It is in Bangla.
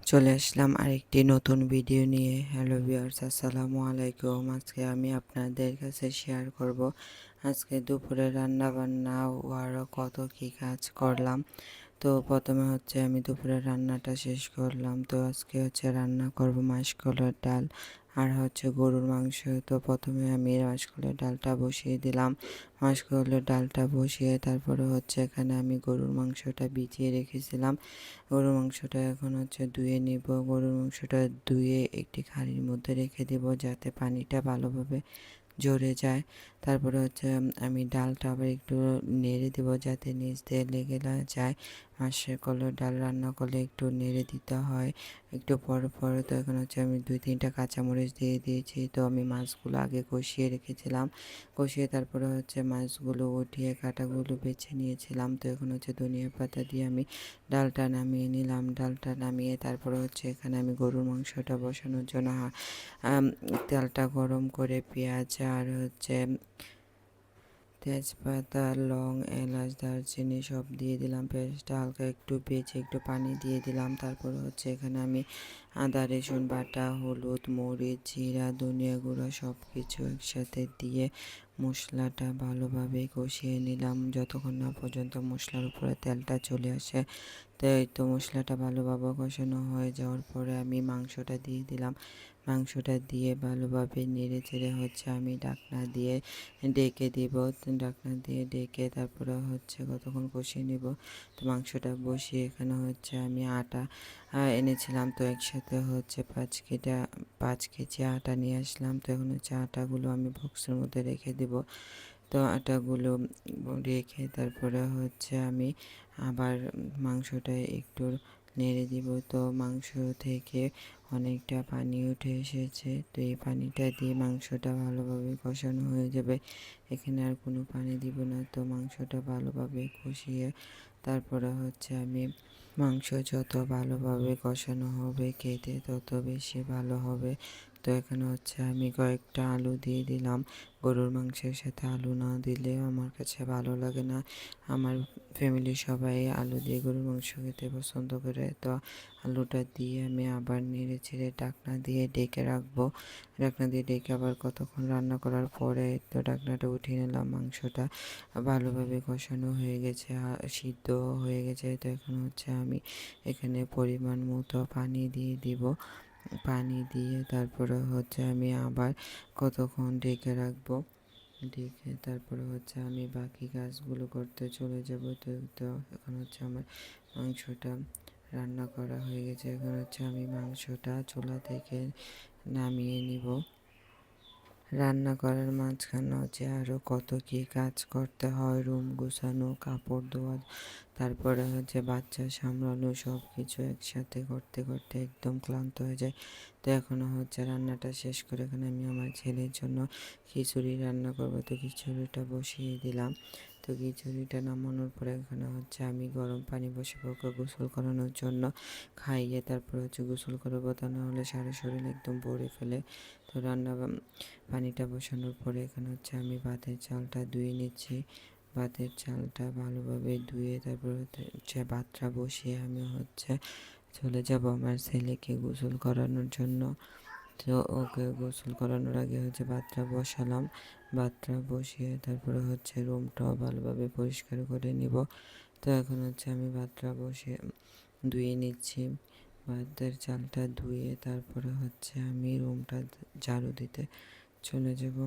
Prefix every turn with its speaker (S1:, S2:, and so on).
S1: চলে আসলাম আরেকটি নতুন ভিডিও নিয়ে। হ্যালো ভিউয়ার্স, আসসালামু আলাইকুম। আজকে আমি আপনাদের কাছে শেয়ার করব আজকে দুপুরে রান্না বান্না ও আরও কত কী কাজ করলাম। তো প্রথমে হচ্ছে আমি দুপুরে রান্নাটা শেষ করলাম। তো আজকে হচ্ছে রান্না করব মাসকলাইর ডাল আর হচ্ছে গরুর মাংস। তো প্রথমে আমি মাসকলাইর ডালটা বসিয়ে দিলাম। মাসকলাইর ডালটা বসিয়ে তারপরে হচ্ছে এখানে আমি গরুর মাংসটা ভিজিয়ে রেখেছিলাম। গরুর মাংসটা এখন হচ্ছে ধুয়ে নিব। গরুর মাংসটা ধুয়ে একটি হাঁড়ির মধ্যে রেখে দেব যাতে পানিটা ভালোভাবে ঝরে যায়। তারপরে হচ্ছে আমি ডালটা আবার একটু নেড়ে দেবো যাতে নিচ দিয়ে লেগে না যায়। মাছের কলার ডাল রান্না করলে একটু নেড়ে দিতে হয় একটু পরে পরে। তো এখন হচ্ছে আমি 2-3টা কাঁচামরিচ দিয়ে দিয়েছি। তো আমি মাছগুলো আগে কষিয়ে রেখেছিলাম, কষিয়ে তারপরে হচ্ছে মাছগুলো উঠিয়ে কাঁটাগুলো বেছে নিয়েছিলাম। তো এখন হচ্ছে ধনিয়া পাতা দিয়ে আমি ডালটা নামিয়ে নিলাম। ডালটা নামিয়ে তারপরে হচ্ছে এখানে আমি গরুর মাংসটা বসানোর জন্য তেলটা গরম করে পেঁয়াজ আর হচ্ছে তেজপাতা, লং, এলাচ, দারচিনি সব দিয়ে দিলাম। পেঁয়াজটা হালকা একটু ভেজে একটু পানি দিয়ে দিলাম। তারপরে হচ্ছে এখানে আমি আদা রসুন বাটা, হলুদ, মরিচ, জিরা, ধনিয়া গুঁড়া সব কিছু একসাথে দিয়ে মশলাটা ভালোভাবে কষিয়ে নিলাম যতক্ষণ না পর্যন্ত মশলার উপরে তেলটা চলে আসে। তো এই তো মশলাটা ভালোভাবে কষানো হয়ে যাওয়ার পরে আমি মাংসটা দিয়ে দিলাম। মাংসটা দিয়ে ভালোভাবে নেড়ে চেড়ে হচ্ছে আমি ঢাকনা দিয়ে ডেকে দিব। ঢাকনা দিয়ে ডেকে তারপরে হচ্ছে কতক্ষণ কষিয়ে নিব। তো মাংসটা বসিয়ে এখানে হচ্ছে আমি আটা এনেছিলাম। তো একসাথে হচ্ছে 5 কেজি আটা নিয়ে আসলাম। তো এখন হচ্ছে আটাগুলো আমি বক্সের মধ্যে রেখে দিব। তো আটাগুলো রেখে তারপরে হচ্ছে আমি আবার মাংসটা একটু নেড়ে দিব। তো মাংস থেকে অনেকটা পানি উঠে এসেছে। তো এই পানিটা দিয়ে মাংসটা ভালোভাবে কষানো হয়ে যাবে। এখানে আর কোনো পানি দিব না। তো মাংসটা ভালোভাবে কষিয়ে তারপরে হচ্ছে আমি মাংস যত ভালোভাবে কষানো হবে খেতে তত বেশি ভালো হবে। তো এখানে হচ্ছে আমি কয়েকটা আলু দিয়ে দিলাম। গরুর মাংসের সাথে আলু না দিলে আমার কাছে ভালো লাগে না। আমার ফ্যামিলির সবাই আলু দিয়ে গরুর মাংস খেতে পছন্দ করে। তো আলুটা দিয়ে আমি আবার নেড়ে চেড়ে ঢাকনা দিয়ে ডেকে রাখবো। ঢাকনা দিয়ে ডেকে আবার কতক্ষণ রান্না করার পরে তো ঢাকনাটা উঠিয়ে নিলাম। মাংসটা ভালোভাবে কষানো হয়ে গেছে, সিদ্ধ হয়ে গেছে। তো এখন হচ্ছে আমি এখানে পরিমাণ মতো পানি দিয়ে দিব। পানি দিয়ে তারপরে হচ্ছে আমি আবার কতক্ষণ ঢেকে রাখবো। ঢেকে তারপরে হচ্ছে আমি বাকি কাজগুলো করতে চলে যাব। তো এখন হচ্ছে আমার মাংসটা রান্না করা হয়ে গেছে। এখন হচ্ছে আমি মাংসটা চুলা থেকে নামিয়ে নিব। রান্না করার মাঝখানে হচ্ছে আরও কত কী কাজ করতে হয়, রুম গুছানো, কাপড় ধোয়া, তারপরে হচ্ছে বাচ্চা সামলানো, সব কিছু একসাথে করতে করতে একদম ক্লান্ত হয়ে যায়। তো এখনও হচ্ছে রান্নাটা শেষ করে এখানে আমি আমার ছেলের জন্য খিচুড়ি রান্না করবো। তো খিচুড়িটা বসিয়ে দিলাম। তো খিচুড়িটা নামানোর পরে এখানে হচ্ছে আমি গরম পানি বসাবো ওকে গোসল করানোর জন্য, খাইয়ে তারপর হচ্ছে গোসল করবো, তা না হলে সারা শরীর একদম ভরে ফেলে। তো পানিটা বসানোর পরে এখানে হচ্ছে আমি ভাতের চালটা ধুয়ে নিচ্ছি। ভাতের চালটা ভালোভাবে ধুয়ে তারপর হচ্ছে ভাতটা বসিয়ে আমি হচ্ছে চলে যাব আমার ছেলেকে গোসল করানোর জন্য। তো ওকে গোসল করানোর আগে হচ্ছে ভাতটা বসালাম। ভাতটা বসিয়ে তারপরে হচ্ছে রুমটাও ভালোভাবে পরিষ্কার করে নিব। তো এখন হচ্ছে আমি ভাতটা বসিয়ে ধুয়ে নিচ্ছি। ভাতের চালটা ধুয়ে তারপরে হচ্ছে আমি রুমটা ঝাড়ু দিতে চলে যাব।